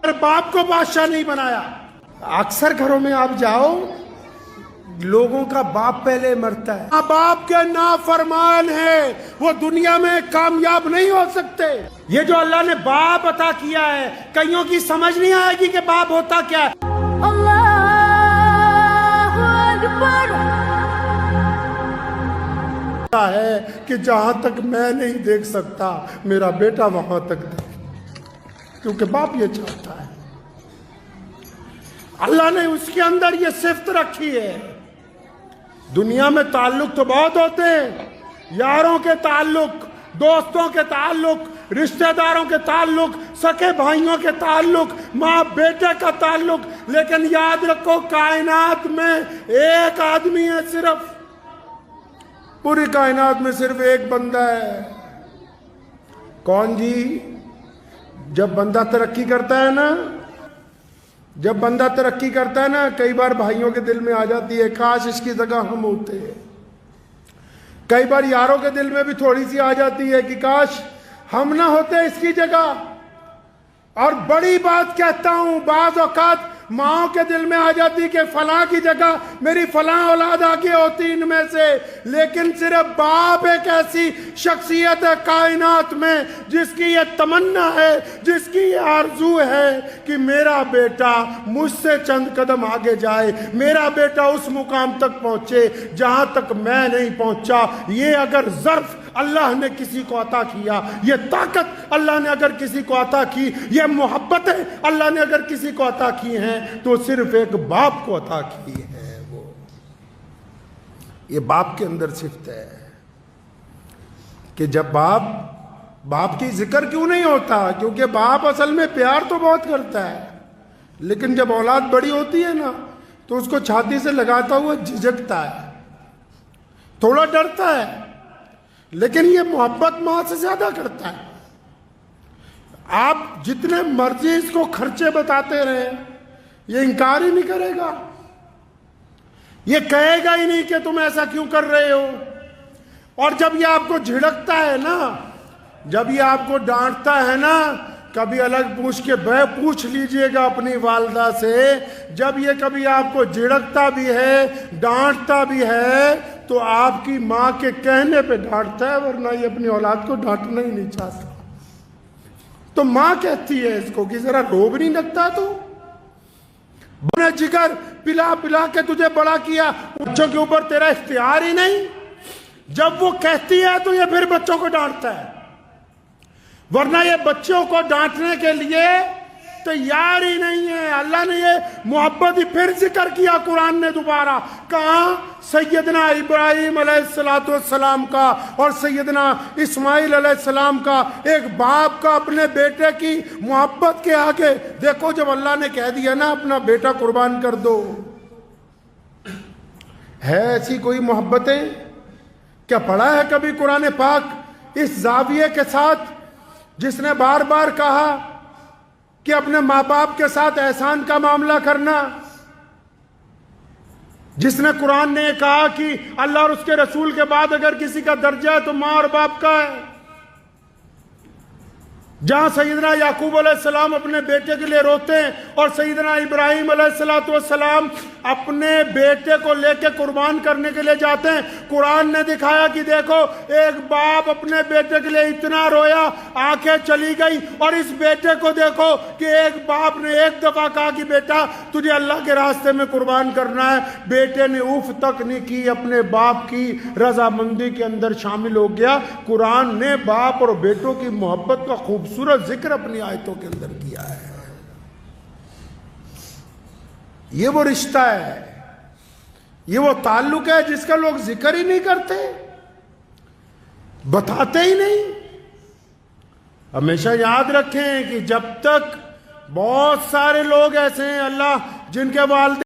اور باپ کو بادشاہ نہیں بنایا۔ اکثر گھروں میں آپ جاؤ، لوگوں کا باپ پہلے مرتا ہے، ماں باپ کے نافرمان ہیں، وہ دنیا میں کامیاب نہیں ہو سکتے۔ یہ جو اللہ نے باپ عطا کیا ہے، کئیوں کی سمجھ نہیں آئے گی کہ باپ ہوتا کیا ہے۔ اللہ اکبر ہے کہ جہاں تک میں نہیں دیکھ سکتا میرا بیٹا وہاں تک دیکھ، کیونکہ باپ یہ چاہتا ہے۔ اللہ نے اس کے اندر یہ صفت رکھی ہے۔ دنیا میں تعلق تو بہت ہوتے ہیں، یاروں کے تعلق، دوستوں کے تعلق، رشتہ داروں کے تعلق، سکے بھائیوں کے تعلق، ماں بیٹے کا تعلق، لیکن یاد رکھو کائنات میں ایک آدمی ہے، صرف پوری کائنات میں صرف ایک بندہ ہے۔ کون جی؟ جب بندہ ترقی کرتا ہے نا، جب بندہ ترقی کرتا ہے نا، کئی بار بھائیوں کے دل میں آ جاتی ہے کاش اس کی جگہ ہم ہوتے ہیں۔ کئی بار یاروں کے دل میں بھی تھوڑی سی آ جاتی ہے کہ کاش ہم نہ ہوتے اس کی جگہ۔ اور بڑی بات کہتا ہوں، بعض اوقات ماں کے دل میں آ جاتی کہ فلاں کی جگہ میری فلاں اولاد آگے ہوتی ان میں سے، لیکن صرف باپ ایک ایسی شخصیت ہے کائنات میں جس کی یہ تمنا ہے، جس کی یہ آرزو ہے کہ میرا بیٹا مجھ سے چند قدم آگے جائے، میرا بیٹا اس مقام تک پہنچے جہاں تک میں نہیں پہنچا۔ یہ اگر ظرف اللہ نے کسی کو عطا کیا، یہ طاقت اللہ نے اگر کسی کو عطا کی، یہ محبتیں اللہ نے اگر کسی کو عطا کی ہیں، تو صرف ایک باپ کو عطا کی ہے۔ وہ یہ باپ کے اندر صفت ہے کہ جب باپ کی ذکر کیوں نہیں ہوتا؟ کیونکہ باپ اصل میں پیار تو بہت کرتا ہے، لیکن جب اولاد بڑی ہوتی ہے نا تو اس کو چھاتی سے لگاتا ہوا جھجکتا ہے، تھوڑا ڈرتا ہے، لیکن یہ محبت ماں سے زیادہ کرتا ہے۔ آپ جتنے مرضی اس کو خرچے بتاتے رہے، یہ انکار ہی نہیں کرے گا، یہ کہے گا ہی نہیں کہ تم ایسا کیوں کر رہے ہو۔ اور جب یہ آپ کو جھڑکتا ہے نا، جب یہ آپ کو ڈانٹتا ہے نا، کبھی الگ پوچھ لیجئے گا اپنی والدہ سے، جب یہ کبھی آپ کو جھڑکتا بھی ہے، ڈانٹتا بھی ہے، تو آپ کی ماں کے کہنے پہ ڈانٹتا ہے، ورنہ یہ اپنی اولاد کو ڈانٹنا ہی نہیں چاہتا۔ تو ماں کہتی ہے اس کو کہ ذرا رو بھی نہیں لگتا تو، بنے جگر پلا پلا کے تجھے بڑا کیا، بچوں کے اوپر تیرا اختیار ہی نہیں۔ جب وہ کہتی ہے تو یہ پھر بچوں کو ڈانٹتا ہے، ورنہ یہ بچوں کو ڈانٹنے کے لیے تیار ہی نہیں ہے۔ اللہ نے یہ محبت ہی پھر ذکر کیا قرآن نے دوبارہ، کہاں؟ سیدنا ابراہیم علیہ السلام کا اور سیدنا اسماعیل علیہ السلام کا، ایک باپ کا اپنے بیٹے کی محبت کے آگے۔ دیکھو جب اللہ نے کہہ دیا نا اپنا بیٹا قربان کر دو، ہے ایسی کوئی محبتیں؟ کیا پڑھا ہے کبھی قرآن پاک اس زاویے کے ساتھ، جس نے بار بار کہا کہ اپنے ماں باپ کے ساتھ احسان کا معاملہ کرنا، جس نے قرآن نے کہا کہ اللہ اور اس کے رسول کے بعد اگر کسی کا درجہ ہے تو ماں اور باپ کا ہے، جہاں سیدنا یعقوب علیہ السلام اپنے بیٹے کے لیے روتے ہیں اور سیدنا ابراہیم علیہ السلام اپنے بیٹے کو لے کے قربان کرنے کے لیے جاتے ہیں، قرآن نے دکھایا کہ دیکھو ایک باپ اپنے بیٹے کے لیے اتنا رویا، آنکھیں چلی گئی، اور اس بیٹے کو دیکھو کہ ایک باپ نے ایک دفعہ کہا کہ بیٹا تجھے اللہ کے راستے میں قربان کرنا ہے، بیٹے نے اوف تک نہیں کی، اپنے باپ کی رضامندی کے اندر شامل ہو گیا۔ قرآن نے باپ اور بیٹوں کی محبت کا خوبصورت ذکر اپنی آیتوں کے اندر کیا ہے۔ یہ وہ رشتہ ہے، یہ وہ تعلق ہے جس کا لوگ ذکر ہی نہیں کرتے، بتاتے ہی نہیں۔ ہمیشہ یاد رکھیں کہ جب تک بہت سارے لوگ ایسے ہیں اللہ جن کے والدین